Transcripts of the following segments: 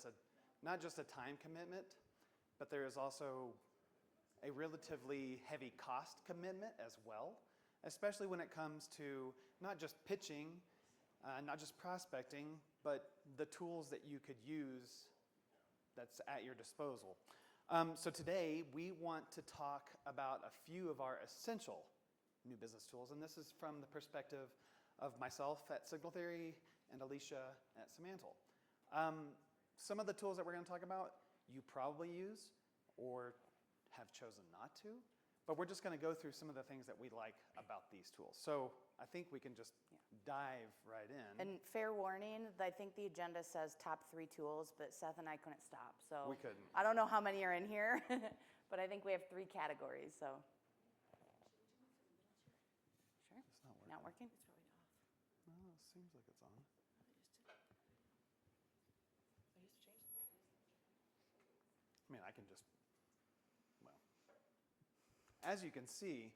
it's not just a time commitment, but there is also a relatively heavy cost commitment as well, especially when it comes to not just pitching, not just prospecting, but the tools that you could use that's at your disposal. So today we want to talk about a few of our essential new business tools, and this is from the perspective of myself at Signal Theory and Alicia at Simantel. Some of the tools that we're going to talk about you probably use or have chosen not to, but we're just going to go through some of the things that we like about these tools. So I think we can just dive right in. And fair warning, I think the agenda says top 3 tools, but Seth and I couldn't stop. So we couldn't. I don't know how many are in here, but I think we have 3 categories. So sure. It's not working. Not working? It's probably off. No, it seems like it's on. I used to change the I mean, I can just, well, as you can see,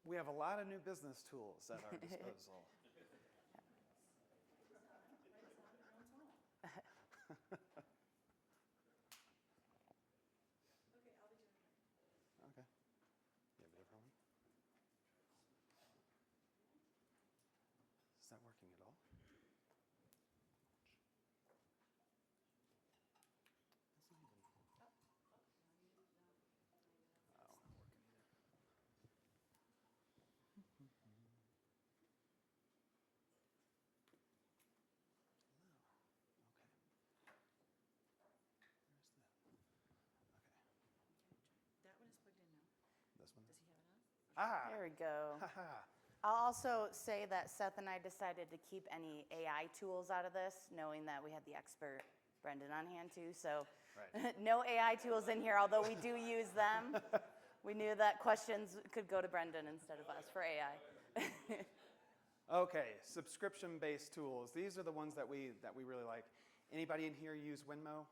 we have a lot of new business tools at our disposal. Okay, I'll be doing it. Okay. You have a different one? Is that working at all? It's not even. Oh. Okay. Where's that? Okay. That one is plugged in now. This one? Does he have it on? Ah! There we go. Haha. I'll also say that Seth and I decided to keep any AI tools out of this, knowing that we had the expert Brendan on hand too. So Right. no AI tools in here, although we do use them. We knew that questions could go to Brendan instead of us for AI. Okay, subscription-based tools. These are the ones that we really like. Anybody in here use Winmo?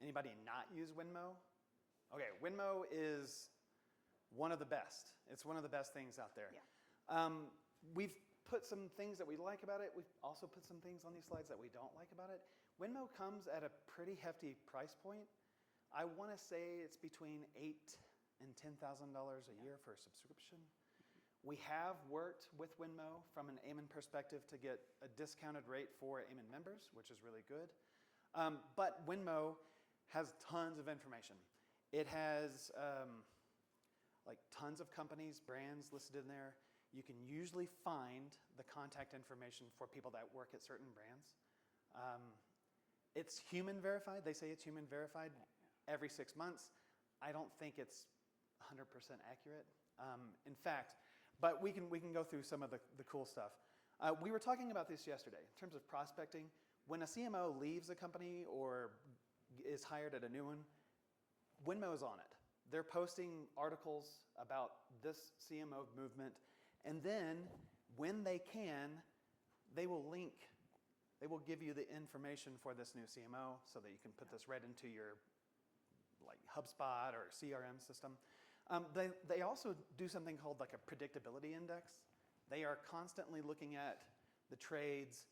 Anybody not use Winmo? Okay, Winmo is one of the best. It's one of the best things out there. Yeah. We've put some things that we like about it. We've also put some things on these slides that we don't like about it. Winmo comes at a pretty hefty price point. I want to say it's between $8,000 and $10,000 a year for a subscription. We have worked with Winmo from an AMIN perspective to get a discounted rate for AMIN members, which is really good. But Winmo has tons of information. It has like tons of companies, brands listed in there. You can usually find the contact information for people that work at certain brands. It's human verified. They say it's human verified every 6 months. I don't think it's 100% accurate. In fact, but we can go through some of the cool stuff. We were talking about this yesterday in terms of prospecting. When a CMO leaves a company or is hired at a new one, Winmo is on it. They're posting articles about this CMO movement, and then when they can, they will link. They will give you the information for this new CMO so that you can put this right into your like HubSpot or CRM system. They also do something called like a predictability index. They are constantly looking at the trades,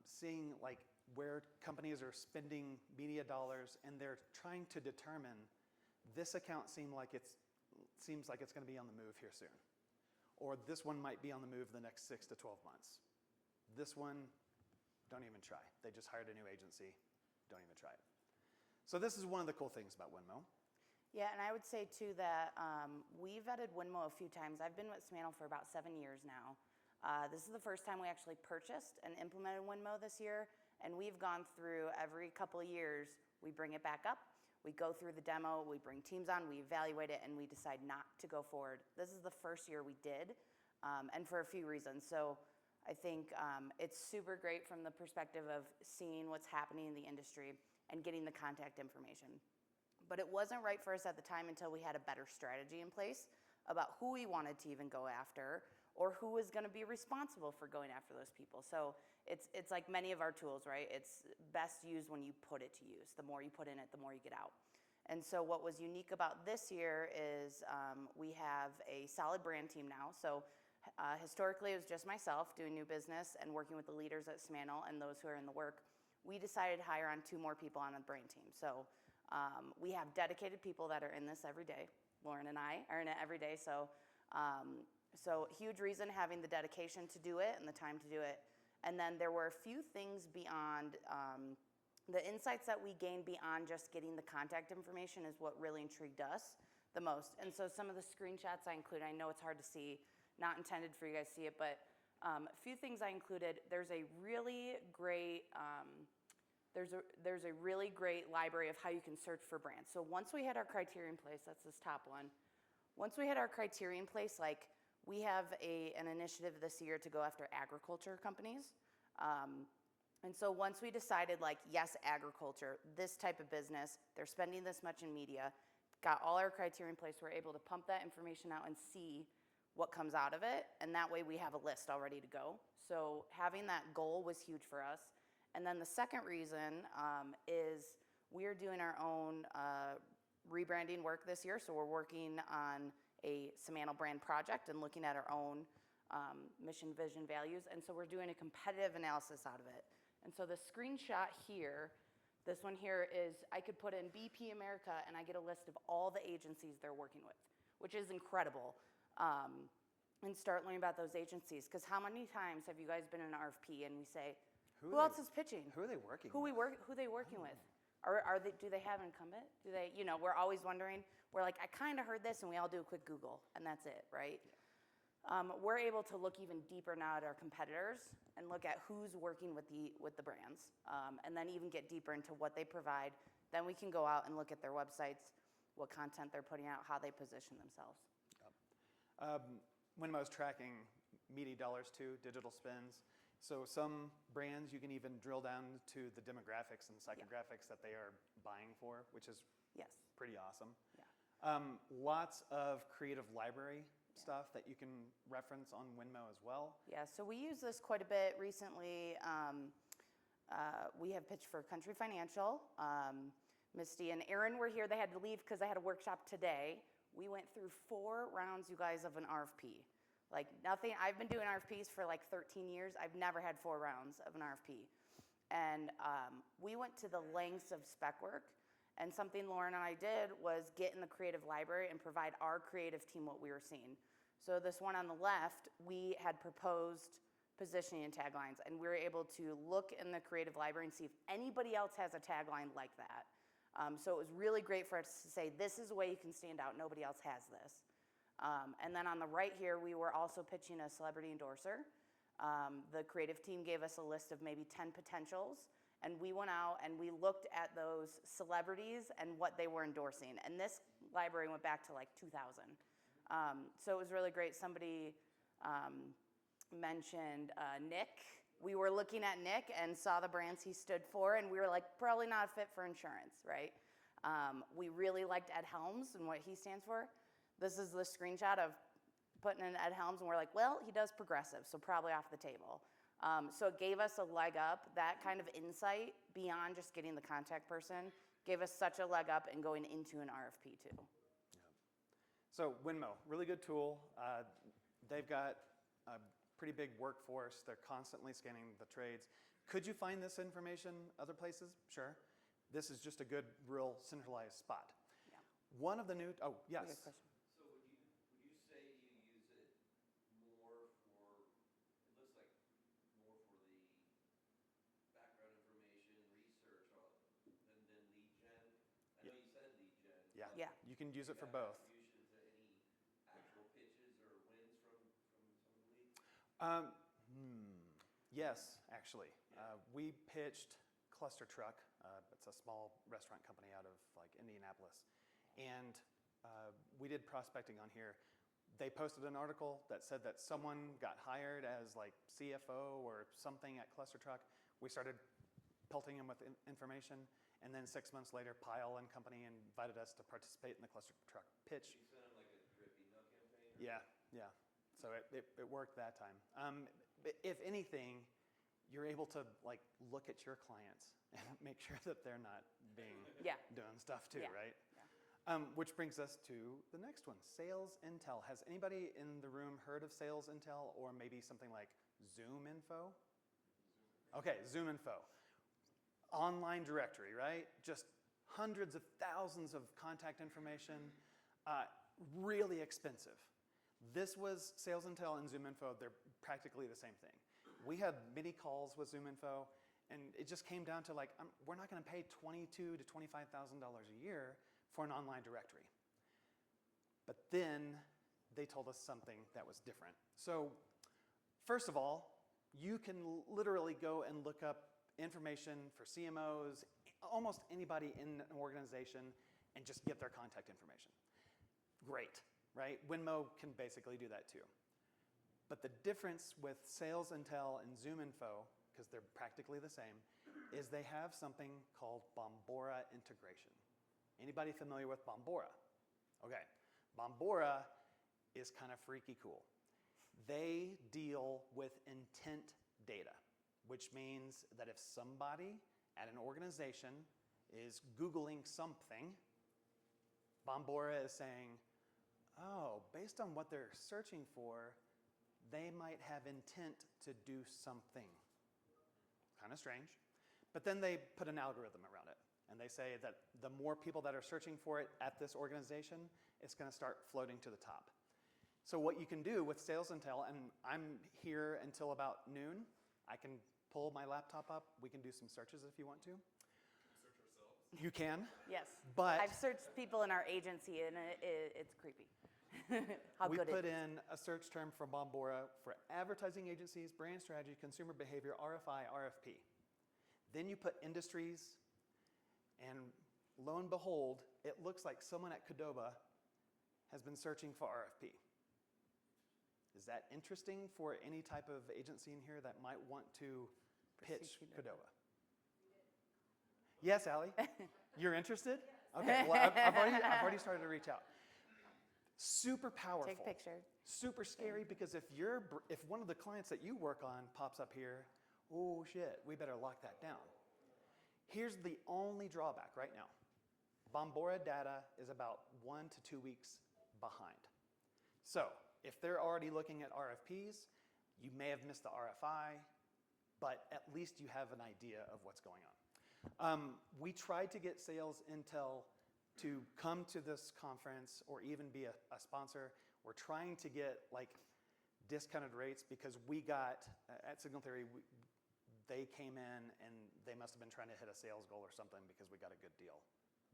seeing like where companies are spending media dollars, and they're trying to determine this account seems like it's going to be on the move here soon, or this one might be on the move the next 6 to 12 months. This one, don't even try. They just hired a new agency. Don't even try it. So this is one of the cool things about Winmo. Yeah, and I would say too that we vetted Winmo a few times. I've been with Simantel for about 7 years now. This is the first time we actually purchased and implemented Winmo this year, and we've gone through every couple of years, we bring it back up, we go through the demo, we bring teams on, we evaluate it, and we decide not to go forward. This is the first year we did, and for a few reasons. So I think it's super great from the perspective of seeing what's happening in the industry and getting the contact information. But it wasn't right for us at the time until we had a better strategy in place about who we wanted to even go after or who was going to be responsible for going after those people. So it's like many of our tools, right? It's best used when you put it to use. The more you put in it, the more you get out. And so what was unique about this year is we have a solid brand team now. So historically, it was just myself doing new business and working with the leaders at Simantel and those who are in the work. we decided to hire on 2 more people on the brain team. So we have dedicated people that are in this every day. Lauren and I are in it every day. So huge reason having the dedication to do it and the time to do it. And then there were a few things beyond the insights that we gained beyond just getting the contact information is what really intrigued us the most. And so some of the screenshots I included, I know it's hard to see, not intended for you guys to see it, but a few things I included. There's a really great library of how you can search for brands. So once we had our criteria in place, that's this top one. Once we had our criteria in place, like we have an initiative this year to go after agriculture companies. And so once we decided, like, yes, agriculture, this type of business, they're spending this much in media, got all our criteria in place, we're able to pump that information out and see what comes out of it. And that way we have a list all ready to go. So having that goal was huge for us. And then the second reason is we're doing our own rebranding work this year. So we're working on a Simantel brand project and looking at our own mission, vision, values. And so we're doing a competitive analysis out of it. And so the screenshot here, this one here is, I could put in BP America and I get a list of all the agencies they're working with, which is incredible. And start learning about those agencies. Because how many times have you guys been in an RFP and we say, who else is pitching? Who are they working Who are they working with? Do they have an incumbent? Do they, we're always wondering. We're like, I kind of heard this, and we all do a quick Google, and that's it, right? We're able to look even deeper now at our competitors and look at who's working with the brands, and then even get deeper into what they provide. Then we can go out and look at their websites, what content they're putting out, how they position themselves. Winmo's tracking media dollars too, digital spends. So some brands you can even drill down to the demographics and psychographics that they are buying for, which is pretty awesome. Yeah. Lots of creative library stuff that you can reference on Winmo as well. Yeah, so we use this quite a bit recently. We have pitched for Country Financial. Misty and Aaron were here. They had to leave because I had a workshop today. We went through 4 rounds, you guys, of an RFP. Like nothing, I've been doing RFPs for like 13 years. I've never had 4 rounds of an RFP. And we went to the lengths of spec work. And something Lauren and I did was get in the creative library and provide our creative team what we were seeing. So this one on the left, we had proposed positioning and taglines. And we were able to look in the creative library and see if anybody else has a tagline like that. So it was really great for us to say, this is a way you can stand out. Nobody else has this. And then on the right here, we were also pitching a celebrity endorser. The creative team gave us a list of maybe 10 potentials, and we went out and we looked at those celebrities and what they were endorsing. And this library went back to like 2000. So it was really great. Somebody mentioned Nick. We were looking at Nick and saw the brands he stood for, and we were like, probably not a fit for insurance, right? We really liked Ed Helms and what he stands for. This is the screenshot of putting in Ed Helms, and we're like, well, he does progressive, so probably off the table. So it gave us a leg up. That kind of insight beyond just getting the contact person gave us such a leg up in going into an RFP too. Yeah. So Winmo, really good tool. They've got a pretty big workforce. They're constantly scanning the trades. Could you find this information other places? Sure. This is just a good, real centralized spot. Yeah. One of the new, oh, yes. Good question. So would you say you use it more for, it looks like more for the background information, research, than lead gen? I know you said lead gen. Yeah. Yeah. You can use it for both. Contribution to any actual pitches or wins from some of the leads? Yes, actually. We pitched Cluster Truck. It's a small restaurant company out of like Indianapolis. And we did prospecting on here. They posted an article that said that someone got hired as like CFO or something at Cluster Truck. We started pelting them with information. And then 6 months later, Pyle and company invited us to participate in the Cluster Truck pitch. You sent them like a Drippy Nut campaign? Yeah. So it worked that time. If anything, you're able to like look at your clients and make sure that they're not doing stuff too, right? Yeah. Which brings us to the next one, Sales Intel. Has anybody in the room heard of Sales Intel or maybe something like Zoom Info? Okay, Zoom Info. online directory, right? Just hundreds of thousands of contact information, really expensive. This was Sales Intel and ZoomInfo. They're practically the same thing. We had many calls with ZoomInfo, and it just came down to like, we're not going to pay $22,000 to $25,000 a year for an online directory. But then they told us something that was different. So first of all, you can literally go and look up information for CMOs, almost anybody in an organization, and just get their contact information. Great, right? Winmo can basically do that too. But the difference with Sales Intel and ZoomInfo, because they're practically the same, is they have something called Bombora integration. Anybody familiar with Bombora? Okay, Bombora is kind of freaky cool. They deal with intent data, which means that if somebody at an organization is Googling something, Bombora is saying, oh, based on what they're searching for, they might have intent to do something. Kind of strange. But then they put an algorithm around it. And they say that the more people that are searching for it at this organization, it's going to start floating to the top. So what you can do with Sales Intel, and I'm here until about noon. I can pull my laptop up. We can do some searches if you want to. Search ourselves. You can. Yes. But I've searched people in our agency, and it's creepy. How we good put it is. in a search term from Bombora for advertising agencies, brand strategy, consumer behavior, RFI, RFP. Then you put industries, and lo and behold, it looks like someone at Qdoba has been searching for RFP. Is that interesting for any type of agency in here that might want to pitch Qdoba? Yes, Allie? You're interested? Okay, well, I've already started to reach out. Super powerful. Take a picture. Super scary because if one of the clients that you work on pops up here, oh shit, we better lock that down. Here's the only drawback right now. Bombora data is about 1 to 2 weeks behind. So if they're already looking at RFPs, you may have missed the RFI, but at least you have an idea of what's going on. We tried to get Sales Intel to come to this conference or even be a sponsor. We're trying to get like discounted rates because we got, at Signal Theory, they came in and they must have been trying to hit a sales goal or something because we got a good deal.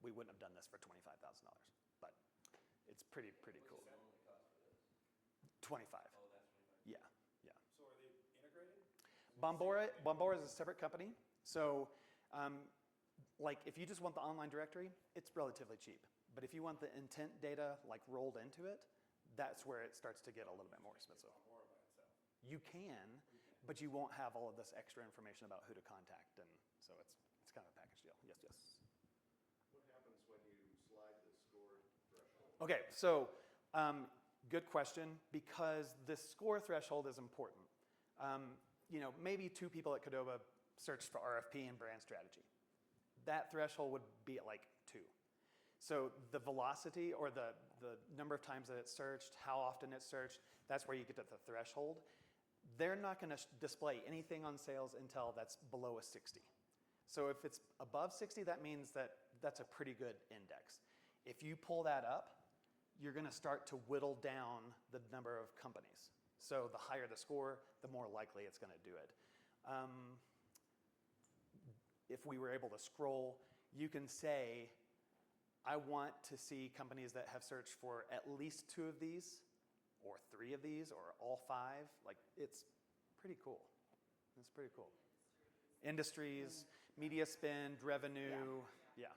We wouldn't have done this for $25,000, but it's pretty cool. What's the only cost for this? 25. Oh, that's 25. Yeah. So are they integrated? Bombora is a separate company. So like if you just want the online directory, it's relatively cheap. But if you want the intent data like rolled into it, that's where it starts to get a little bit more expensive. Bombora by itself. You can, but you won't have all of this extra information about who to contact, and so it's kind of a package deal. Yes, yes. What happens when you slide the score threshold? Okay, so good question, because the score threshold is important. Maybe 2 people at Qdoba searched for RFP and brand strategy. That threshold would be at like 2. So the velocity or the number of times that it's searched, how often it's searched, that's where you get to the threshold. They're not going to display anything on Sales Intel that's below a 60. So if it's above 60, that means that that's a pretty good index. If you pull that up, you're going to start to whittle down the number of companies. So the higher the score, the more likely it's going to do it. If we were able to scroll, you can say, I want to see companies that have searched for at least 2 of these, or 3 of these, or all 5. Like, it's pretty cool. It's pretty cool. Industries, media spend, revenue, yeah.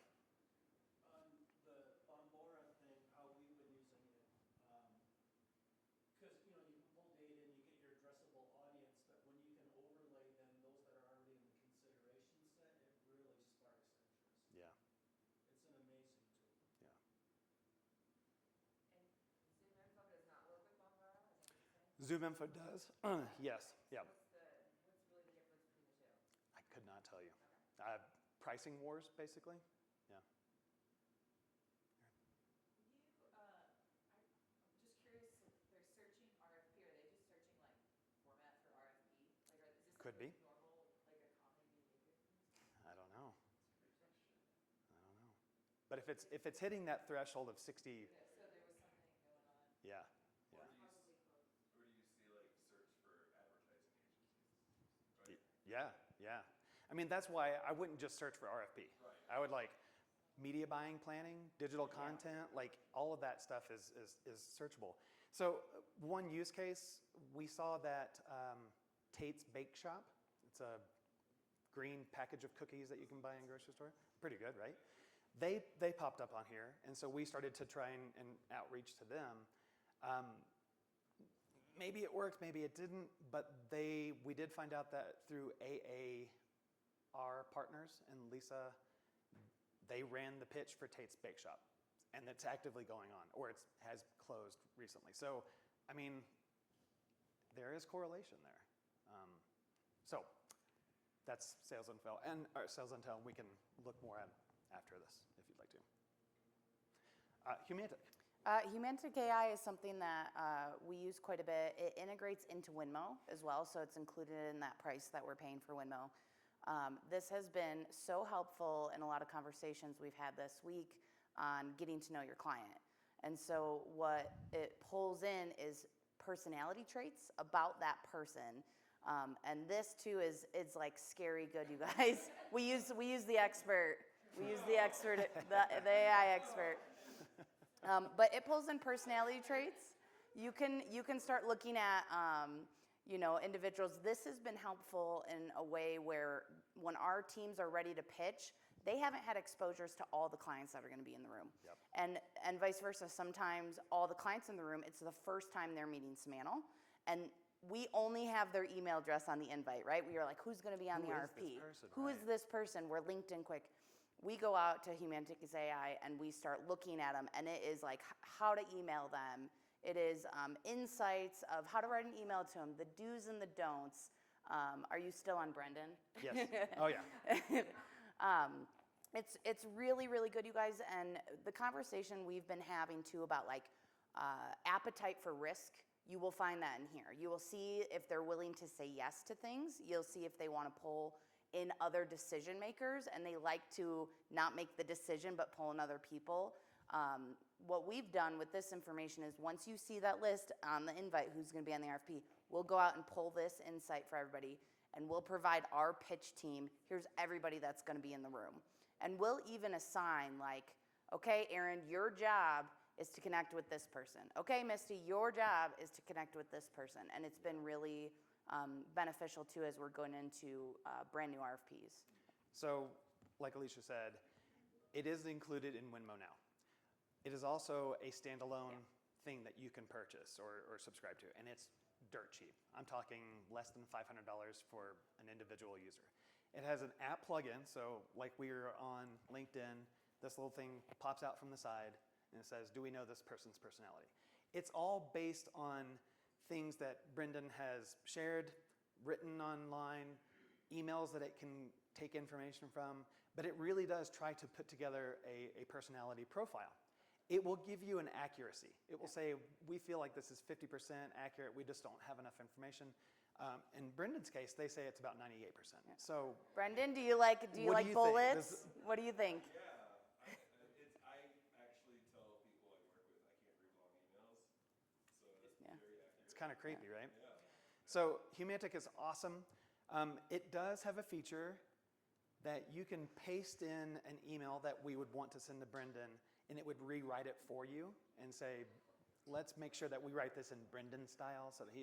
On the Bombora thing, how we've been using it, because you can pull data and you get your addressable audience, but when you can overlay then those that are already in the consideration set, it really sparks interest. Yeah. It's an amazing tool. Yeah. And ZoomInfo does not work with Bombora, is that what you're saying? ZoomInfo does. Yes. Yeah. What's really the difference between the 2? I could not tell you. Okay. Pricing wars, basically. Yeah. I'm just curious if they're searching RFP, are they just searching like format for RFP? Like, is this Could be. normal, like a common behavior? I don't know. But if it's hitting that threshold of 60, So there was something going on. yeah, yeah. Or do you see like search for advertising agencies? Right? Yeah, yeah. I mean, that's why I wouldn't just search for RFP. Right. I would like media buying, planning, digital content, like all of that stuff is searchable. So one use case, we saw that Tate's Bake Shop, it's a green package of cookies that you can buy in a grocery store. Pretty good, right? They popped up on here, and so we started to try and outreach to them. Maybe it worked, maybe it didn't, but we did find out that through AAR partners and Lisa, they ran the pitch for Tate's Bake Shop, and it's actively going on, or it has closed recently. So, I mean, there is correlation there. So that's sales intel, and we can look more at after this if you'd like to. Humantic. Humantic AI is something that we use quite a bit. It integrates into Winmo as well, so it's included in that price that we're paying for Winmo. This has been so helpful in a lot of conversations we've had this week on getting to know your client. And so what it pulls in is personality traits about that person. And this too is like scary good, you guys. We use the expert. We use the expert, the AI expert. But it pulls in personality traits. You can start looking at individuals. This has been helpful in a way where when our teams are ready to pitch, they haven't had exposures to all the clients that are going to be in the room. Yep. And vice versa. Sometimes all the clients in the room, it's the first time they're meeting Simantel, and we only have their email address on the invite, right? We are like, who's going to be on the RFP? Who is this person? We're LinkedIn quick. We go out to Humantic AI and we start looking at them, and it is like how to email them. It is insights of how to write an email to them, the do's and the don'ts. Are you still on Brendan? Yes. Oh, yeah. It's really, really good, you guys. And the conversation we've been having too about like appetite for risk, you will find that in here. You will see if they're willing to say yes to things. You'll see if they want to pull in other decision makers, and they like to not make the decision but pull in other people. What we've done with this information is once you see that list on the invite, who's going to be on the RFP, we'll go out and pull this insight for everybody, and we'll provide our pitch team, here's everybody that's going to be in the room. And we'll even assign like, okay, Aaron, your job is to connect with this person. Okay, Misty, your job is to connect with this person. And it's been really beneficial too as we're going into brand new RFPs. So, like Alicia said, it is included in Winmo now. It is also a standalone thing that you can purchase or subscribe to, and it's dirt cheap. I'm talking less than $500 for an individual user. It has an app plugin, so like we're on LinkedIn, this little thing pops out from the side and it says, do we know this person's personality? It's all based on things that Brendan has shared, written online, emails that it can take information from, but it really does try to put together a personality profile. It will give you an accuracy. It will say, we feel like this is 50% accurate, we just don't have enough information. In Brendan's case, they say it's about 98%. Yeah. So, Brendan, do you like bullets? What do you think? Yeah, I actually tell people I work with I can't read long emails, so that's very accurate. It's kind of creepy, right? Yeah. So Humantic is awesome. It does have a feature that you can paste in an email that we would want to send to Brendan, and it would rewrite it for you and say, let's make sure that we write this in Brendan style so that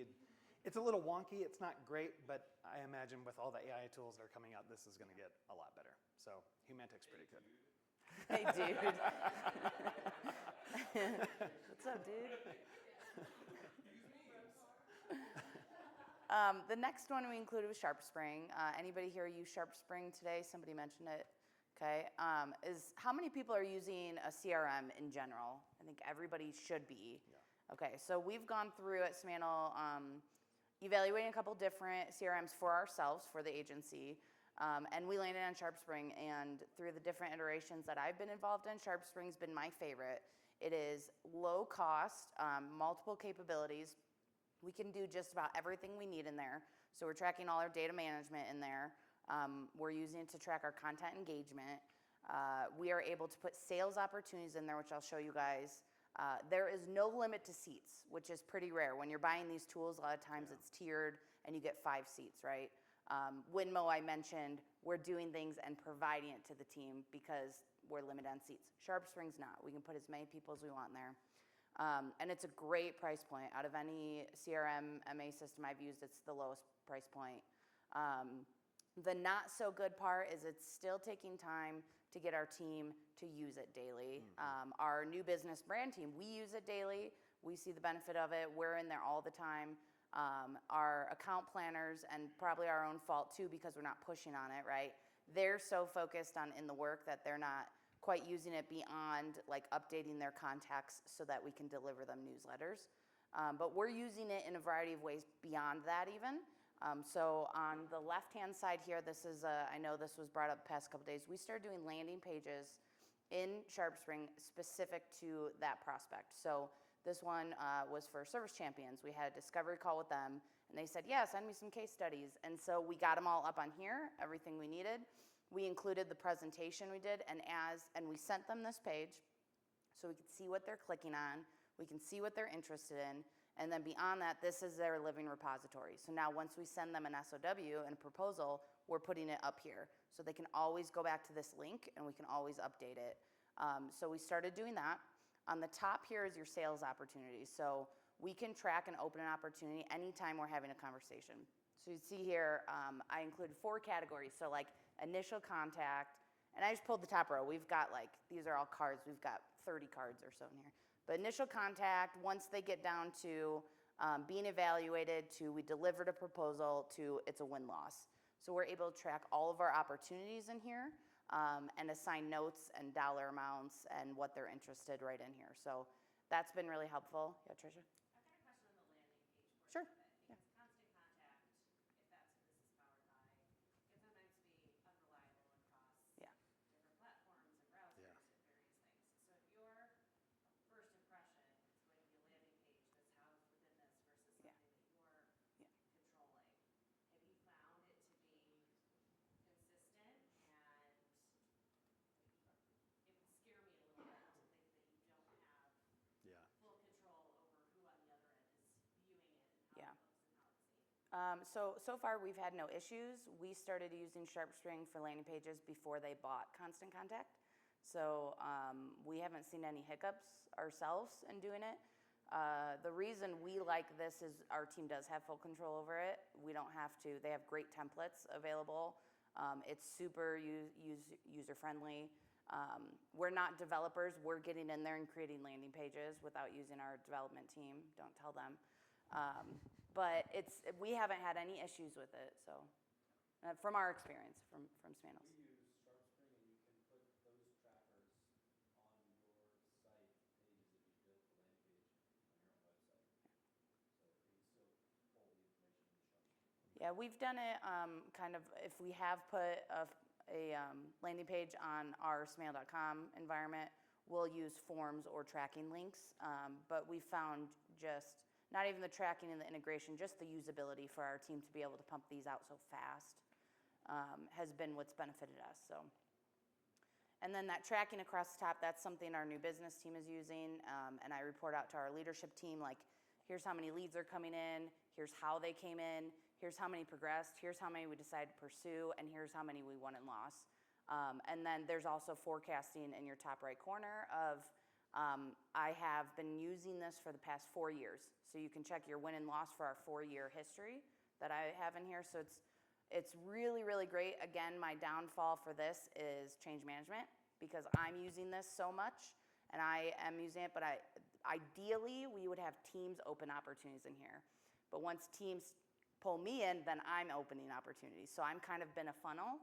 it's a little wonky, it's not great, but I imagine with all the AI tools that are coming out, this is going to get a lot better. So Humantic's pretty good. Hey, dude. What's up, dude? The next one we included was SharpSpring. Anybody here use SharpSpring today? Somebody mentioned it. Okay. Is how many people are using a CRM in general? I think everybody should be. Yeah. Okay. So we've gone through at Simantel evaluating a couple different CRMs for ourselves, for the agency, and we landed on SharpSpring. And through the different iterations that I've been involved in, SharpSpring's been my favorite. It is low cost, multiple capabilities. We can do just about everything we need in there. So we're tracking all our data management in there. We're using it to track our content engagement. We are able to put sales opportunities in there, which I'll show you guys. There is no limit to seats, which is pretty rare. When you're buying these tools, a lot of times it's tiered and you get 5 seats, right? Winmo, I mentioned, we're doing things and providing it to the team because we're limited on seats. SharpSpring's not. We can put as many people as we want in there. And it's a great price point. Out of any CRM, MA system I've used, it's the lowest price point. The not so good part is it's still taking time to get our team to use it daily. Our new business brand team, we use it daily. We see the benefit of it. We're in there all the time. Our account planners, and probably our own fault too because we're not pushing on it, right? They're so focused on in the work that they're not quite using it beyond like updating their contacts so that we can deliver them newsletters. But we're using it in a variety of ways beyond that even. So on the left-hand side here, this is, I know this was brought up the past couple days, we started doing landing pages in SharpSpring specific to that prospect. So this one was for service champions. We had a discovery call with them, and they said, yeah, send me some case studies. And so we got them all up on here, everything we needed. We included the presentation we did, and we sent them this page so we could see what they're clicking on, we can see what they're interested in, and then beyond that, this is their living repository. So now once we send them an SOW and a proposal, we're putting it up here. So they can always go back to this link, and we can always update it. So we started doing that. On the top here is your sales opportunities. So we can track and open an opportunity anytime we're having a conversation. So you see here, I included 4 categories. So like initial contact, and I just pulled the top row. We've got like, these are all cards. We've got 30 cards or so in here. But initial contact, once they get down to being evaluated, to we delivered a proposal, to it's a win-loss. So we're able to track all of our opportunities in here and assign notes and dollar amounts and what they're interested right in here. So that's been really helpful. Yeah, Tricia? I've got a question on the landing page portion Sure. of it, because constant contact, if that's who this is powered by, can sometimes be unreliable across Yeah. different platforms and browsers and various things. So if your first impression is going to be a landing page that's housed within this versus Yeah. something that you're Yeah. controlling, have you found it to be consistent? And it would scare me a little bit to think that you don't have Yeah. full control over who on the other end is viewing it and how Yeah. it looks and how it's seen. So far we've had no issues. We started using SharpSpring for landing pages before they bought Constant Contact. So we haven't seen any hiccups ourselves in doing it. The reason we like this is our team does have full control over it. We don't have to. They have great templates available. It's super user-friendly. We're not developers. We're getting in there and creating landing pages without using our development team. Don't tell them. But we haven't had any issues with it. So from our experience, from Smanos. We use SharpSpring, and you can put those trackers on your site pages that you built the landing page on your own website. So it can still pull the information into SharpSpring. Yeah, we've done it kind of, if we have put a landing page on our smail.com environment, we'll use forms or tracking links. But we found just, not even the tracking and the integration, just the usability for our team to be able to pump these out so fast has been what's benefited us. So, and then that tracking across the top, that's something our new business team is using. And I report out to our leadership team, like, here's how many leads are coming in, here's how they came in, here's how many progressed, here's how many we decided to pursue, and here's how many we won and lost. And then there's also forecasting in your top right corner of, I have been using this for the past 4 years. So you can check your win and loss for our 4-year history that I have in here. So it's really, really great. Again, my downfall for this is change management because I'm using this so much and I am using it, but ideally we would have teams open opportunities in here. But once teams pull me in, then I'm opening opportunities. So I'm kind of been a funnel.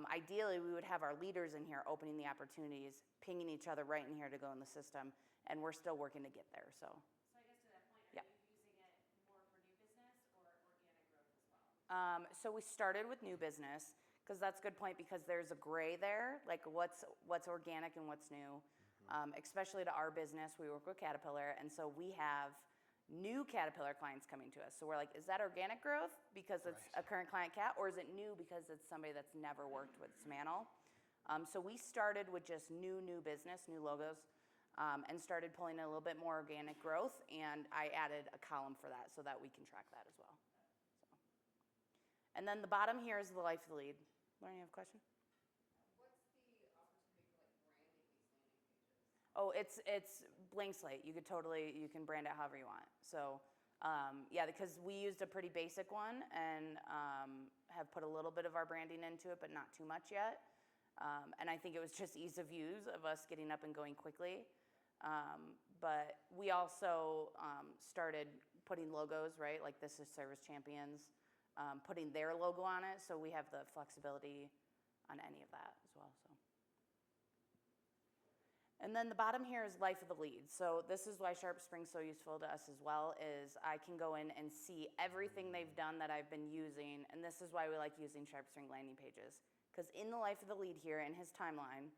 Ideally, we would have our leaders in here opening the opportunities, pinging each other right in here to go in the system, and we're still working to get there. So So I guess to that point, Yeah. are you using it more for new business or organic growth as well? So we started with new business because that's a good point because there's a gray there, like what's organic and what's new. Especially to our business, we work with Caterpillar, and so we have new Caterpillar clients coming to us. So we're like, is that organic growth because it's a current client cat, or is it new because it's somebody that's never worked with Simantel? So we started with just new business, new logos, and started pulling in a little bit more organic growth, and I added a column for that so that we can track that as well. So. And then the bottom here is the life of the lead. Lauren, you have a question? What's the opportunity for like branding these landing pages? Oh, it's blank slate. You can brand it however you want. So, yeah, because we used a pretty basic one and have put a little bit of our branding into it, but not too much yet. And I think it was just ease of use of us getting up and going quickly. But we also started putting logos, right? Like this is Service Champions, putting their logo on it, so we have the flexibility on any of that as well. So. And then the bottom here is life of the lead. So this is why Sharp Spring's so useful to us as well, is I can go in and see everything they've done that I've been using, and this is why we like using Sharp Spring landing pages. Because in the life of the lead here, in his timeline,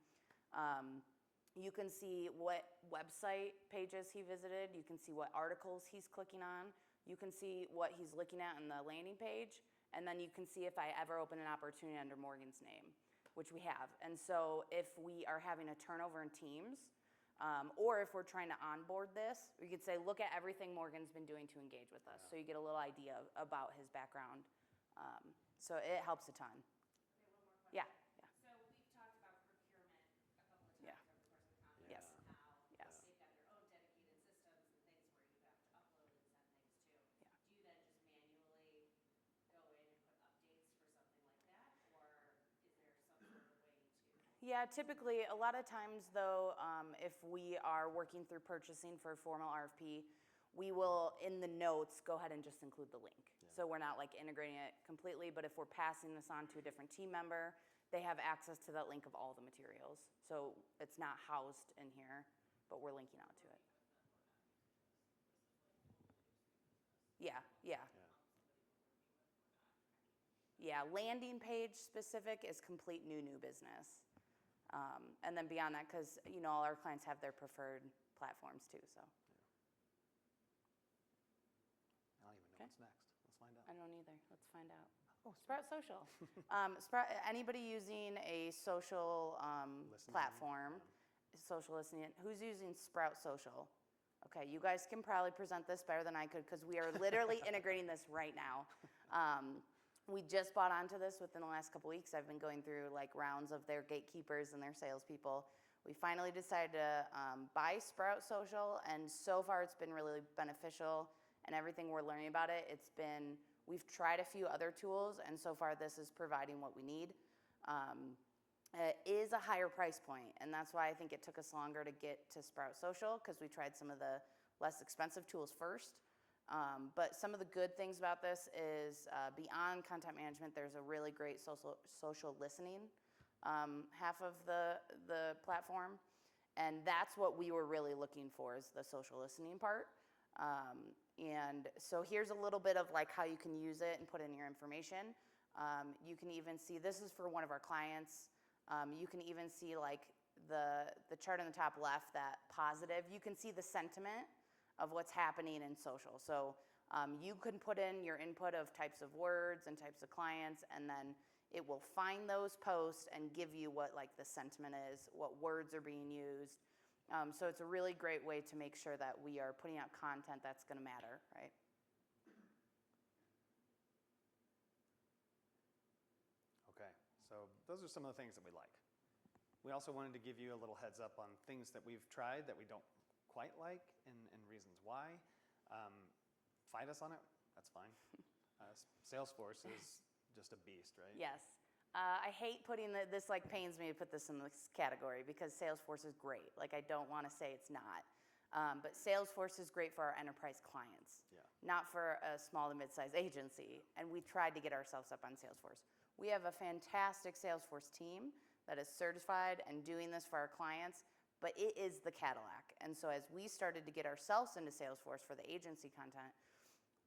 you can see what website pages he visited, you can see what articles he's clicking on, you can see what he's looking at in the landing page, and then you can see if I ever open an opportunity under Morgan's name, which we have. And so if we are having a turnover in teams, or if we're trying to onboard this, we could say, look at everything Morgan's been doing to engage with us. So you get a little idea about his background. So it helps a ton. Okay, one more question. Yeah, yeah. So we've talked about procurement a couple of times Yeah. over the course of the conference. Yes. And how Yes. they've got their own dedicated systems and things where you have to upload and send things to. Yeah. Do you then just manually go in and put updates for something like that? Or is there some sort of way to? Yeah, typically, a lot of times though, if we are working through purchasing for a formal RFP, we will, in the notes, go ahead and just include the link. So we're not like integrating it completely, but if we're passing this on to a different team member, they have access to that link of all the materials. So it's not housed in here, but we're linking out to it. Yeah, yeah. Yeah, landing page specific is complete new business. And then beyond that, because all our clients have their preferred platforms too, so. I don't even know what's next. Let's find out. I don't either. Let's find out. Oh, Sprout Social. Anybody using a social Listening, platform, social listening, who's using Sprout Social? Okay, you guys can probably present this better than I could because we are literally integrating this right now. We just bought onto this within the last couple weeks. I've been going through like rounds of their gatekeepers and their salespeople. We finally decided to buy Sprout Social, and so far it's been really beneficial. And everything we're learning about it, we've tried a few other tools, and so far this is providing what we need. It is a higher price point, and that's why I think it took us longer to get to Sprout Social, because we tried some of the less expensive tools first. But some of the good things about this is beyond content management, there's a really great social listening half of the platform, and that's what we were really looking for, is the social listening part. And so here's a little bit of like how you can use it and put in your information. You can even see, this is for one of our clients. You can even see like the chart on the top left, that positive. You can see the sentiment of what's happening in social. So you can put in your input of types of words and types of clients, and then it will find those posts and give you what like the sentiment is, what words are being used. So it's a really great way to make sure that we are putting out content that's going to matter, right? Okay, so those are some of the things that we like. We also wanted to give you a little heads up on things that we've tried that we don't quite like and reasons why. Fight us on it, that's fine. Salesforce is just a beast, right? Yes. I hate putting this, like pains me to put this in this category because Salesforce is great. Like I don't want to say it's not. But Salesforce is great for our enterprise clients, not for a small to mid-sized agency. And we tried to get ourselves up on Salesforce. We have a fantastic Salesforce team that is certified and doing this for our clients, but it is the Cadillac. And so as we started to get ourselves into Salesforce for the agency content,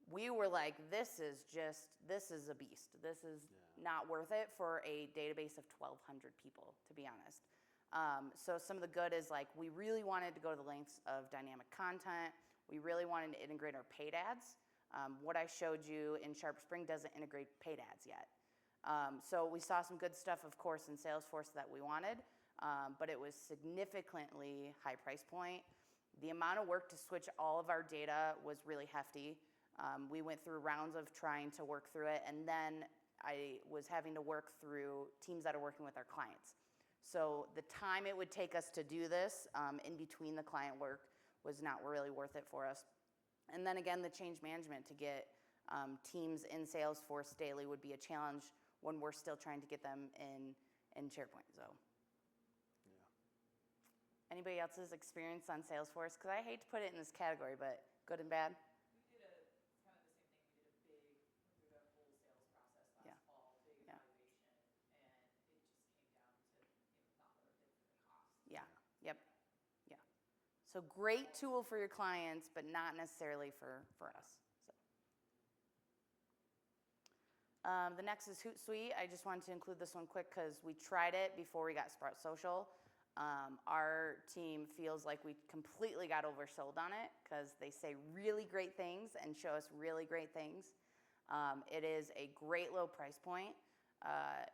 we were like, this is a beast. This is not worth it for a database of 1,200 people, to be honest. So some of the good is like, we really wanted to go to the lengths of dynamic content. We really wanted to integrate our paid ads. What I showed you in Sharp Spring doesn't integrate paid ads yet. So we saw some good stuff, of course, in Salesforce that we wanted, but it was significantly high price point. The amount of work to switch all of our data was really hefty. We went through rounds of trying to work through it, and then I was having to work through teams that are working with our clients. So the time it would take us to do this in between the client work was not really worth it for us. And then again, the change management to get teams in Salesforce daily would be a challenge when we're still trying to get them in SharePoint. So, anybody else's experience on Salesforce? Because I hate to put it in this category, but good and bad. We did kind of the same thing. We did went through the whole sales process Yeah. last fall, big Yeah. evaluation, and it just came down to, not worth it for the cost. Yeah. Yep. Yeah. So great tool for your clients, but not necessarily for us. So. The next is Hootsuite. I just wanted to include this one quick because we tried it before we got Sprout Social. Our team feels like we completely got oversold on it because they say really great things and show us really great things. It is a great low price point.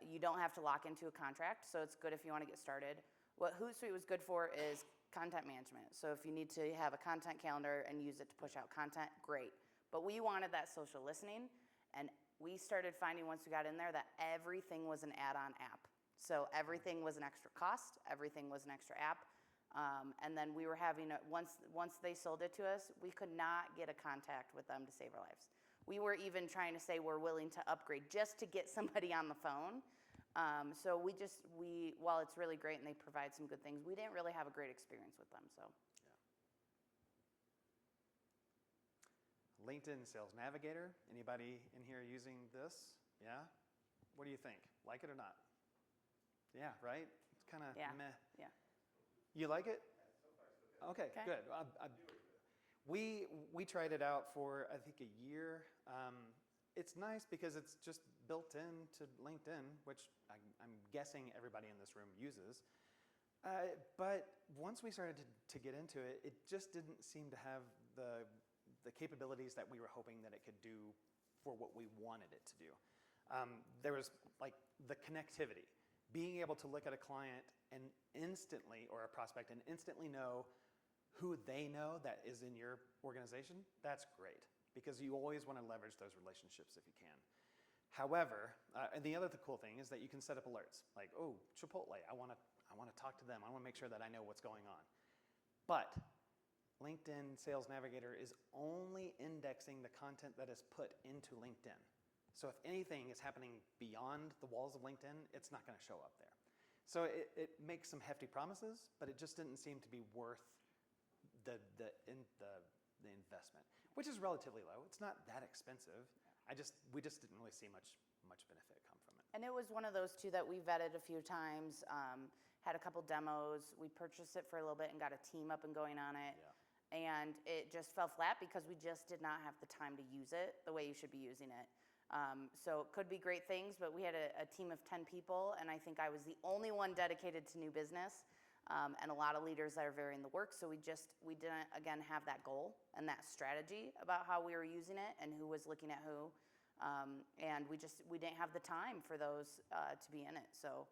You don't have to lock into a contract, so it's good if you want to get started. What Hootsuite was good for is content management. So if you need to have a content calendar and use it to push out content, great. But we wanted that social listening, and we started finding once we got in there that everything was an add-on app. So everything was an extra cost, everything was an extra app. And then we were having, once they sold it to us, we could not get a contact with them to save our lives. We were even trying to say we're willing to upgrade just to get somebody on the phone. So while it's really great and they provide some good things, we didn't really have a great experience with them, so. Yeah. LinkedIn Sales Navigator, anybody in here using this? Yeah? What do you think? Like it or not? Yeah, right? It's kind of meh. Yeah. You like it? Okay, Okay. good. We tried it out for, I think, a year. It's nice because it's just built into LinkedIn, which I'm guessing everybody in this room uses. But once we started to get into it, it just didn't seem to have the capabilities that we were hoping that it could do for what we wanted it to do. There was like the connectivity. Being able to look at a client and instantly, or a prospect, and instantly know who they know that is in your organization, that's great. Because you always want to leverage those relationships if you can. However, and the other cool thing is that you can set up alerts. Like, oh, Chipotle, I want to talk to them. I want to make sure that I know what's going on. But LinkedIn Sales Navigator is only indexing the content that is put into LinkedIn. So if anything is happening beyond the walls of LinkedIn, it's not going to show up there. So it makes some hefty promises, but it just didn't seem to be worth the investment, which is relatively low. It's not that expensive. We just didn't really see much benefit come from it. And it was one of those two that we vetted a few times, had a couple demos. We purchased it for a little bit and got a team up and going on it. Yeah. And it just fell flat because we just did not have the time to use it the way you should be using it. So it could be great things, but we had a team of 10 people, and I think I was the only one dedicated to new business, and a lot of leaders that are very in the work. So we didn't, again, have that goal and that strategy about how we were using it and who was looking at who. And we didn't have the time for those to be in it. So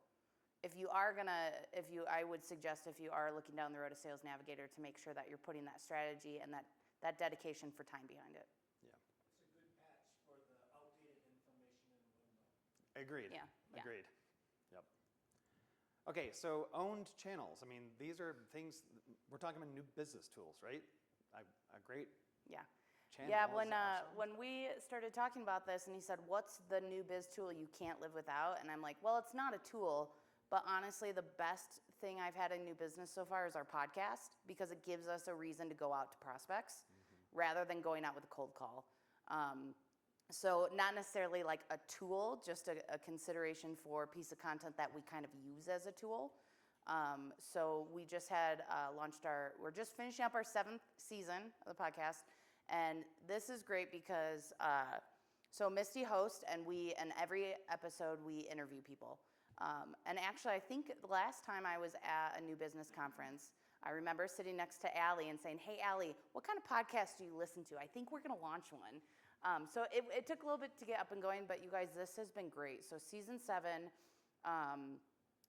I would suggest if you are looking down the road of Sales Navigator to make sure that you're putting that strategy and that dedication for time behind it. Agreed. Yeah. Agreed. Yep. Okay, so owned channels. I mean, these are things, we're talking about new business tools, right? A great channel. Yeah, is awesome. when we started talking about this and he said, what's the new biz tool you can't live without? And I'm like, well, it's not a tool, but honestly, the best thing I've had in new business so far is our podcast because it gives us a reason to go out to prospects rather than going out with a cold call. So not necessarily like a tool, just a consideration for a piece of content that we kind of use as a tool. So we just had we're just finishing up our 7th season of the podcast. And this is great because, so Misty hosts and every episode we interview people. And actually I think the last time I was at a new business conference, I remember sitting next to Allie and saying, hey Allie, what kind of podcast do you listen to? I think we're gonna launch one. So it took a little bit to get up and going, but you guys, this has been great. So season 7,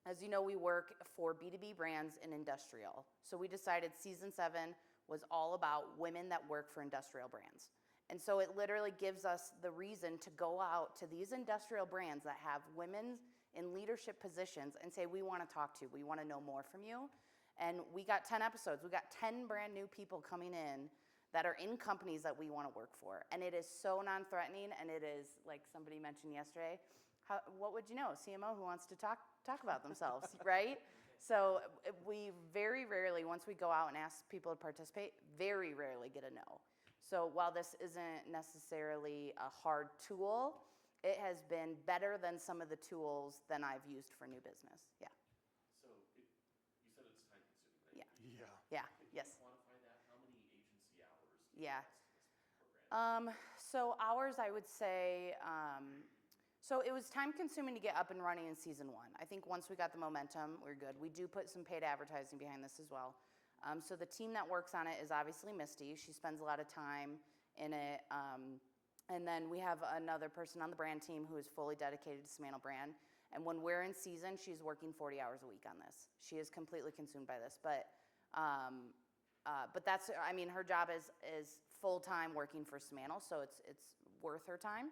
as you know, we work for B2B brands in industrial. So we decided season 7 was all about women that work for industrial brands. And so it literally gives us the reason to go out to these industrial brands that have women in leadership positions and say, we want to talk to you, we want to know more from you. And we got 10 episodes. We got 10 brand new people coming in that are in companies that we want to work for. And it is so non-threatening, and it is, like somebody mentioned yesterday, what would you know, a CMO who wants to talk about themselves, right? So we very rarely, once we go out and ask people to participate, very rarely get a no. So while this isn't necessarily a hard tool, it has been better than some of the tools than I've used for new business, yeah. So you said it's time consuming, right? Yeah. Yeah. Yeah, Can yes. you quantify that? How many agency hours do you Yeah. invest in this program? So hours, I would say, so it was time consuming to get up and running in season 1. I think once we got the momentum, we're good. We do put some paid advertising behind this as well. So the team that works on it is obviously Misty. She spends a lot of time in it. And then we have another person on the brand team who is fully dedicated to Simantel brand. And when we're in season, she's working 40 hours a week on this. She is completely consumed by this. But that's, I mean, her job is full-time working for Simantel, so it's worth her time,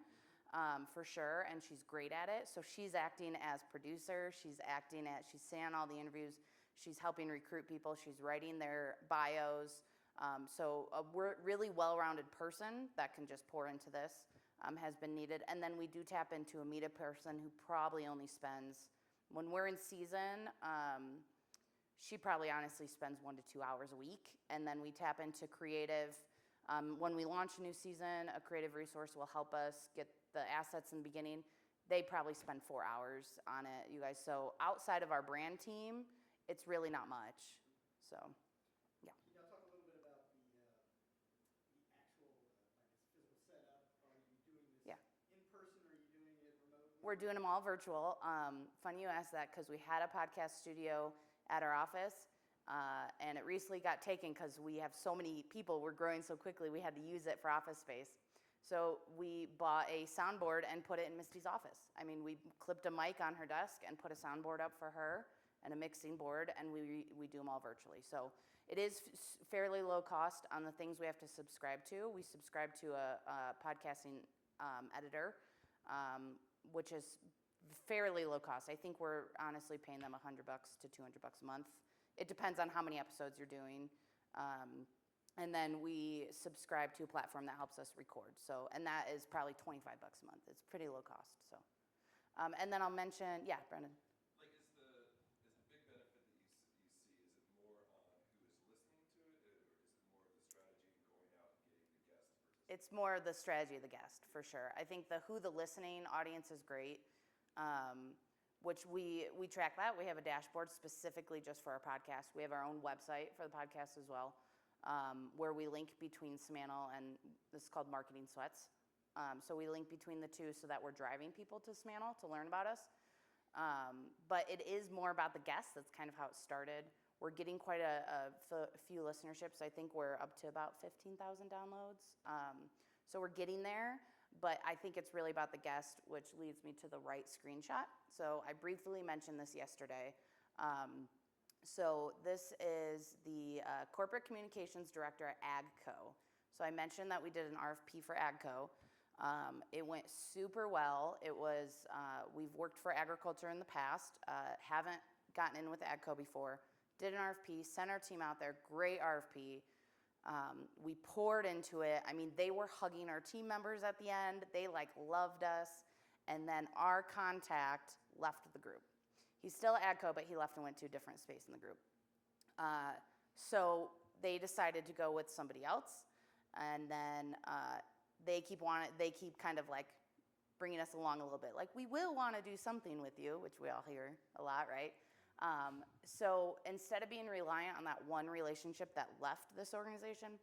for sure, and she's great at it. So she's acting as producer, she's saying all the interviews, she's helping recruit people, she's writing their bios. So a really well-rounded person that can just pour into this has been needed. And then we do tap into a media person who probably only spends, when we're in season, she probably honestly spends 1 to 2 hours a week. And then we tap into creative. When we launch a new season, a creative resource will help us get the assets in the beginning. They probably spend 4 hours on it, you guys. So outside of our brand team, it's really not much. So, yeah. Can y'all talk a little bit about the actual, I guess, physical setup? Are you doing this Yeah. in person, or are you doing it remotely? We're doing them all virtual. Funny you asked that because we had a podcast studio at our office, and it recently got taken because we have so many people. We're growing so quickly, we had to use it for office space. So we bought a soundboard and put it in Misty's office. I mean, we clipped a mic on her desk and put a soundboard up for her and a mixing board, and we do them all virtually. So it is fairly low cost on the things we have to subscribe to. We subscribe to a podcasting editor, which is fairly low cost. I think we're honestly paying them $100 to $200 a month. It depends on how many episodes you're doing. And then we subscribe to a platform that helps us record. So, and that is probably $25 a month. It's pretty low cost. So, and then I'll mention, yeah, Brendan. Like, is the big benefit that you see, is it more on who is listening to it, or is it more of the strategy and going out and getting the guest to participate? It's more the strategy of the guest, for sure. I think the listening audience is great, which we track that. We have a dashboard specifically just for our podcast. We have our own website for the podcast as well, where we link between Simantel and this is called Marketing Sweats. So we link between the two so that we're driving people to Simantel to learn about us. But it is more about the guests. That's kind of how it started. We're getting quite a few listenerships. I think we're up to about 15,000 downloads. So we're getting there, but I think it's really about the guest, which leads me to the right screenshot. So I briefly mentioned this yesterday. So this is the Corporate Communications Director at AGCO. So I mentioned that we did an RFP for AGCO. It went super well. It was, we've worked for agriculture in the past, haven't gotten in with AGCO before, did an RFP, sent our team out there, great RFP. We poured into it. I mean, they were hugging our team members at the end. They loved us. And then our contact left the group. He's still at AGCO, but he left and went to a different space in the group. So they decided to go with somebody else. And then they keep kind of bringing us along a little bit. We will want to do something with you, which we all hear a lot, right? So instead of being reliant on that one relationship that left this organization,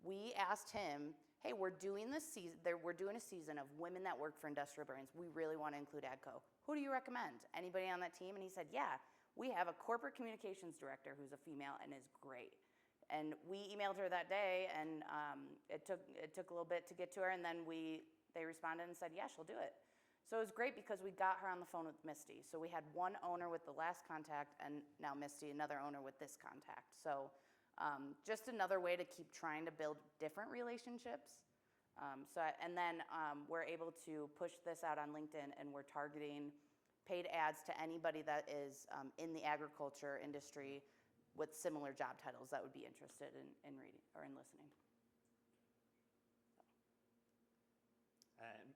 we asked him, hey, we're doing a season of women that work for industrial brands. We really want to include AGCO. Who do you recommend? Anybody on that team? And he said, yeah, we have a corporate communications director who's a female and is great. And we emailed her that day, and it took a little bit to get to her, and then they responded and said, yeah, she'll do it. So it was great because we got her on the phone with Misty. So we had one owner with the last contact, and now Misty, another owner with this contact. So just another way to keep trying to build different relationships. And then we're able to push this out on LinkedIn, and we're targeting paid ads to anybody that is in the agriculture industry with similar job titles that would be interested in reading or in listening. And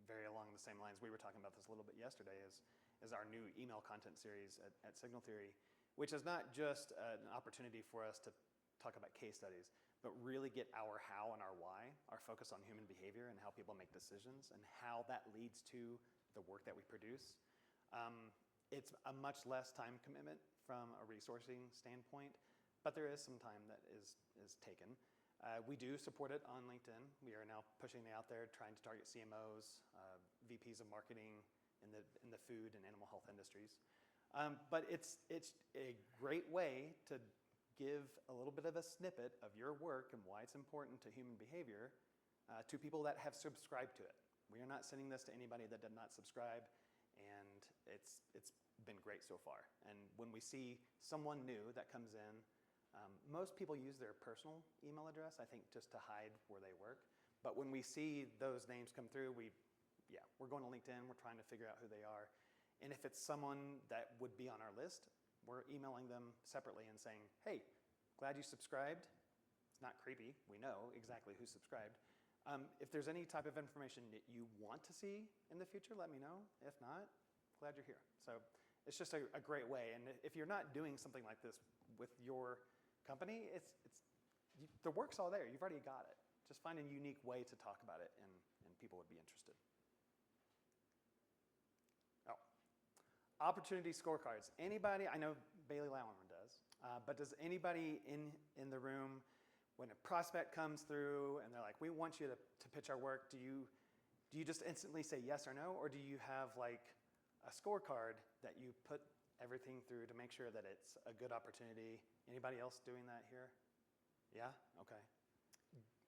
very along the same lines, we were talking about this a little bit yesterday, is our new email content series at Signal Theory, which is not just an opportunity for us to talk about case studies, but really get our how and our why, our focus on human behavior and how people make decisions and how that leads to the work that we produce. It's a much less time commitment from a resourcing standpoint, but there is some time that is taken. We do support it on LinkedIn. We are now pushing it out there, trying to target CMOs, VPs of marketing in the food and animal health industries. But it's a great way to give a little bit of a snippet of your work and why it's important to human behavior to people that have subscribed to it. We are not sending this to anybody that did not subscribe, and it's been great so far. And when we see someone new that comes in, most people use their personal email address, I think, just to hide where they work. But when we see those names come through, we're going to LinkedIn, we're trying to figure out who they are. And if it's someone that would be on our list, we're emailing them separately and saying, hey, glad you subscribed. It's not creepy. We know exactly who subscribed. If there's any type of information that you want to see in the future, let me know. If not, glad you're here. So it's just a great way. And if you're not doing something like this with your company, the work's all there. You've already got it. Just find a unique way to talk about it, and people would be interested. Oh, opportunity scorecards. Anybody? I know Bailey Lauerman does, but does anybody in the room, when a prospect comes through and they're like, "We want you to pitch our work," do you just instantly say yes or no, or do you have like a scorecard that you put everything through to make sure that it's a good opportunity? Anybody else doing that here? Yeah? Okay.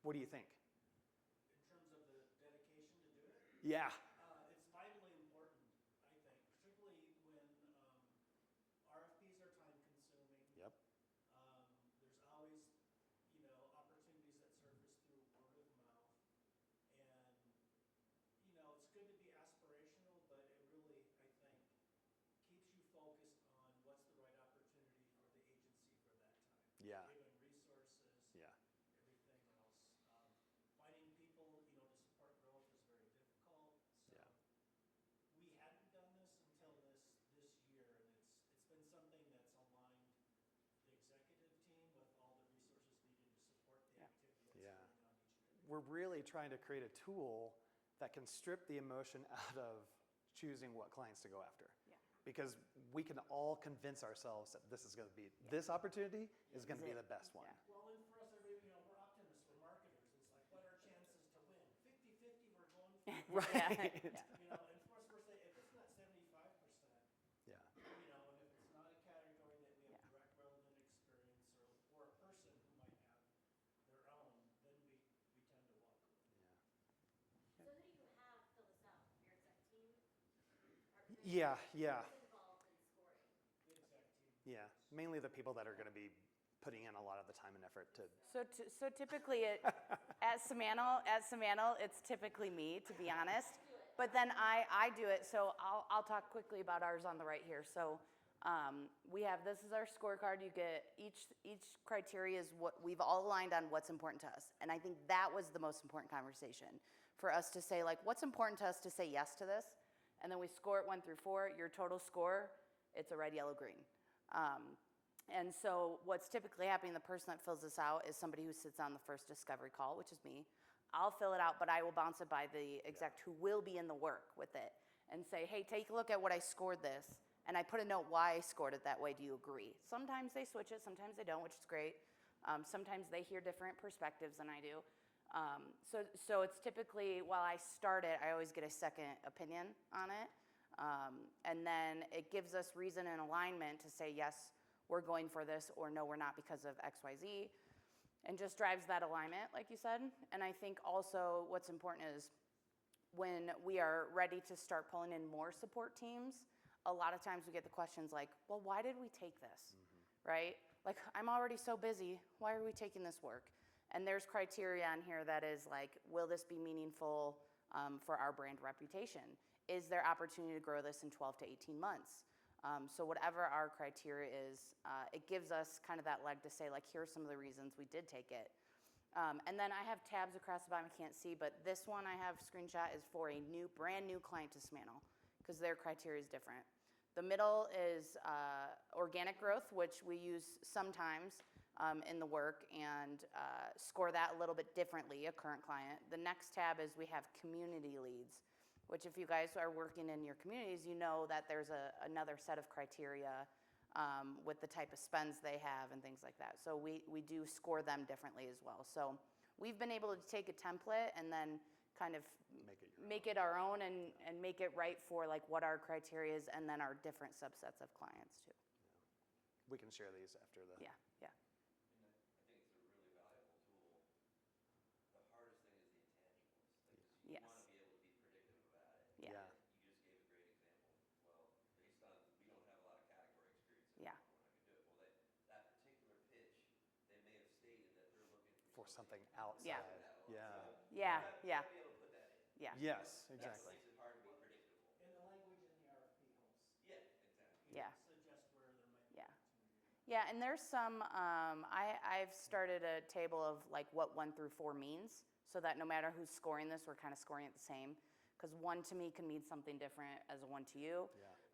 What do you think? In terms of the dedication to do it, Yeah. it's vitally important, I think, particularly when RFPs are time consuming. Yep. There's always, opportunities that surface through word of mouth. And, it's good to be aspirational, but it really, I think, keeps you focused on what's the right opportunity for the agency for that time. Yeah. Given resources, Yeah. everything else. Finding people, to support growth is very difficult. So Yeah. we hadn't done this until this year, and it's been something that's aligned the executive team with all the resources needed to support the activity that's Yeah. going on each and every day. We're really trying to create a tool that can strip the emotion out of choosing what clients to go after. Yeah. Because we can all convince ourselves that this is going to be, this opportunity is going to be the best one. Yeah. Well, and for us, we're optimists, we're marketers. It's like, what are our chances to win? 50-50, we're going for it. Right. Yeah. And for us, we're saying, if it's not 75%, Yeah. and if it's not a category that we have Yeah. direct relevant experience or a person who might have their own, then we tend to walk away. So who do you have fill this out? Your exec team? Yeah. Yeah. Who's involved in scoring? The exec team. Yeah. Mainly the people that are going to be putting in a lot of the time and effort to. So typically at Simantel, it's typically me, to be honest. But then I do it. So I'll talk quickly about ours on the right here. So this is our scorecard. You get each criteria is what we've all aligned on what's important to us. And I think that was the most important conversation for us to say, like, what's important to us to say yes to this. And then we score it 1 through 4. Your total score, it's a red, yellow, green. And so what's typically happening, the person that fills this out is somebody who sits on the first discovery call, which is me. I'll fill it out, but I will bounce it by the exec who will be in the work with it and say, hey, take a look at what I scored this. And I put a note why I scored it that way. Do you agree? Sometimes they switch it, sometimes they don't, which is great. Sometimes they hear different perspectives than I do. So it's typically, while I start it, I always get a second opinion on it. And then it gives us reason and alignment to say, yes, we're going for this, or no, we're not because of XYZ, and just drives that alignment, like you said. And I think also what's important is when we are ready to start pulling in more support teams, a lot of times we get the questions like, well, why did we take this, right? Like, I'm already so busy, why are we taking this work? And there's criteria on here that is like, will this be meaningful for our brand reputation? Is there opportunity to grow this in 12 to 18 months? So whatever our criteria is, it gives us kind of that leg to say, like, here are some of the reasons we did take it. And then I have tabs across the bottom, I can't see, but this one I have screenshot is for a brand new client to Simantel, because their criteria is different. The middle is organic growth, which we use sometimes in the work, and score that a little bit differently, a current client. The next tab is we have community leads, which if you guys are working in your communities, you know that there's another set of criteria with the type of spends they have and things like that. So we do score them differently as well. So we've been able to take a template and then kind of make it our own and make it right for like what our criteria is, and then our different subsets of clients too. We can share these after the. Yeah, yeah. And I think it's a really valuable tool. The hardest thing is the intangibles. Like, you Yes. want to be able to be predictive about it. Yeah. Yeah. You just gave a great example. Well, based on, we don't have a lot of category experience. Yeah. We're not going to do it. Well, that particular pitch, they may have stated that they're looking For something Yeah. outside. Yeah. Yeah, yeah, Be able to put that in. yeah. Yes, That exactly. makes it hard to be predictable. And the language in the RFP helps. Yeah, exactly. Yeah. Suggest where there might be Yeah. opportunity. Yeah, and there's some, I've started a table of like what 1 through 4 means, so that no matter who's scoring this, we're kind of scoring it the same. Because 1 to me can mean something different as a 1 to you.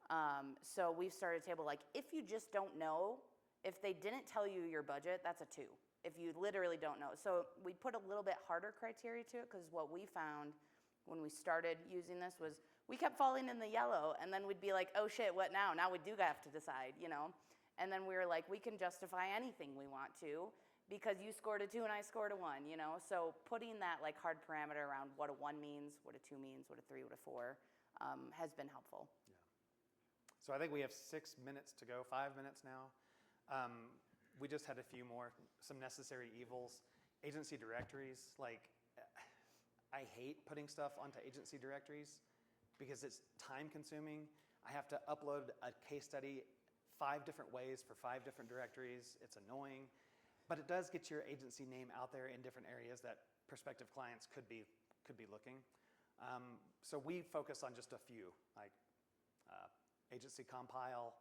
Yeah. So we've started a table like, if you just don't know, if they didn't tell you your budget, that's a 2. If you literally don't know. So we put a little bit harder criteria to it, because what we found when we started using this was we kept falling in the yellow, and then we'd be like, oh shit, what now? Now we do have to decide, you know? And then we were like, we can justify anything we want to, because you scored a 2 and I scored a 1, you know? So putting that like hard parameter around what a 1 means, what a 2 means, what a 3, what a 4, has been helpful. Yeah. So I think we have 6 minutes to go, 5 minutes now. We just had a few more, some necessary evils. Agency directories, like, I hate putting stuff onto agency directories because it's time consuming. I have to upload a case study 5 different ways for 5 different directories. It's annoying, but it does get your agency name out there in different areas that prospective clients could be looking. So we focus on just a few, like agency compile,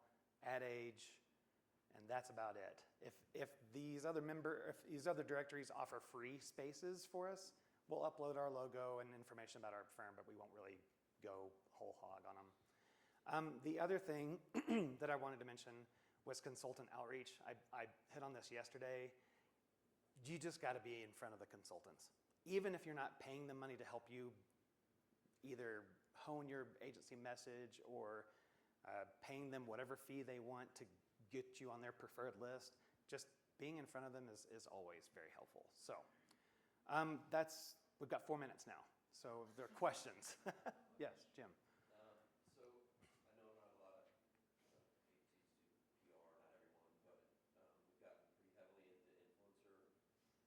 ad age, and that's about it. If these other directories offer free spaces for us, we'll upload our logo and information about our firm, but we won't really go whole hog on them. The other thing that I wanted to mention was consultant outreach. I hit on this yesterday. You just got to be in front of the consultants. Even if you're not paying them money to help you either hone your agency message or paying them whatever fee they want to get you on their preferred list, just being in front of them is always very helpful. So we've got 4 minutes now. So if there are questions. Yes, Jim. So I know not a lot of agencies do PR, not everyone, but we've gotten pretty heavily into influencer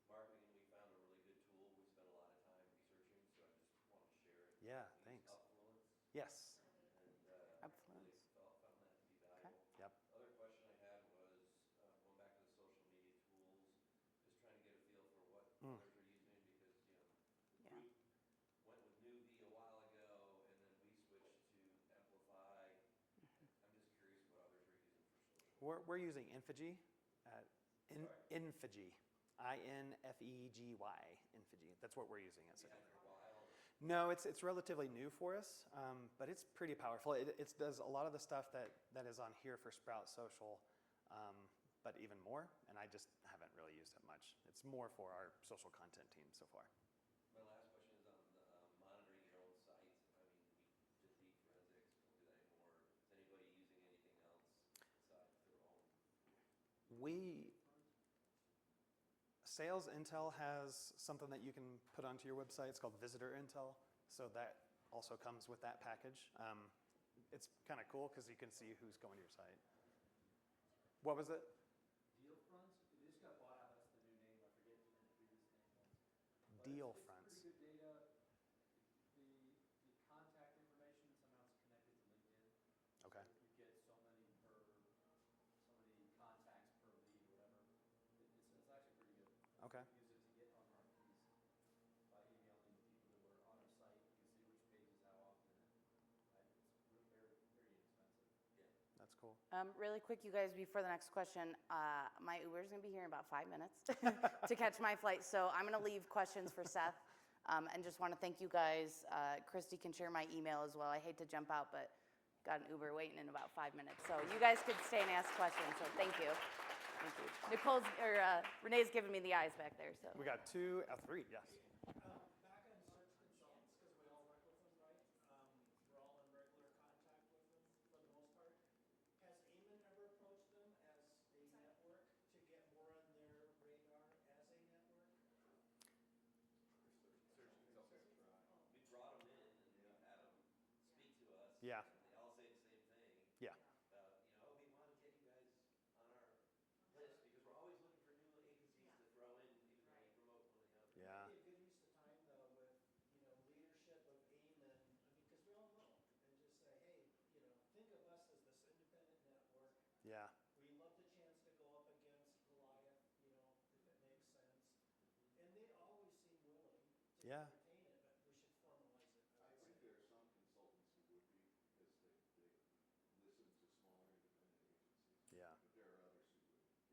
marketing. We found a really good tool. We spent a lot of time researching, so I just want to share it. Yeah, We use thanks. Upfluence, Yes. and Upfluence. really found that to be valuable. Yep. Other question I had was going back to the social media tools, just trying to get a feel for what others are using, because the Yeah. group went with Newbie a while ago, and then we switched to Amplify. I'm just curious what others are using for social. We're using Infigi. Sorry? Infigi. INFEGY. Infigi. That's what we're using at Have you had it Simantel. for a while? No, it's relatively new for us, but it's pretty powerful. It does a lot of the stuff that is on here for Sprout Social, but even more, and I just haven't really used it much. It's more for our social content team so far. My last question is on the monitoring your own sites. I mean, we did deep forensics, don't do that anymore. Is anybody using anything else besides their own? Sales Intel has something that you can put onto your website. It's called Visitor Intel, so that also comes with that package. It's kind of cool because you can see who's going to your site. What was it? good data. The contact information somehow is connected to LinkedIn. Okay. So you get so many contacts per lead or whatever. It's actually pretty good. Okay. We use it to get on RFPs by emailing the people that were on our site. You can see which pages how often, and it's very, very inexpensive. Yeah. That's cool. Really quick, you guys, before the next question, my Uber is going to be here in about 5 minutes to catch my flight. So I'm going to leave questions for Seth, and just want to thank you guys. Christy can share my email as well. I hate to jump out, but got an Uber waiting in about 5 minutes. So you guys could stay and ask questions. So thank you. Thank you. Renee's giving me the eyes back there. So We got 2, 3, yes. Back on search consultants, because we all work with them, right? We're all in regular contact with them for the most part. Has AMIN ever approached them as a network to get more on their radar as a network? Search consultants try. We brought them in and we've had them speak to us. Yeah. And they all say the same thing. Yeah. About, we want to get you guys on our list because we're always looking for new agencies to throw in, even though we promote one another. Yeah. It'd be a good use of time though with, leadership of AMIN, because we all know, and just say, hey, think of us as this independent network. Yeah. We love the chance to go up against Goliath, if it makes sense. And they always seem willing to Yeah. give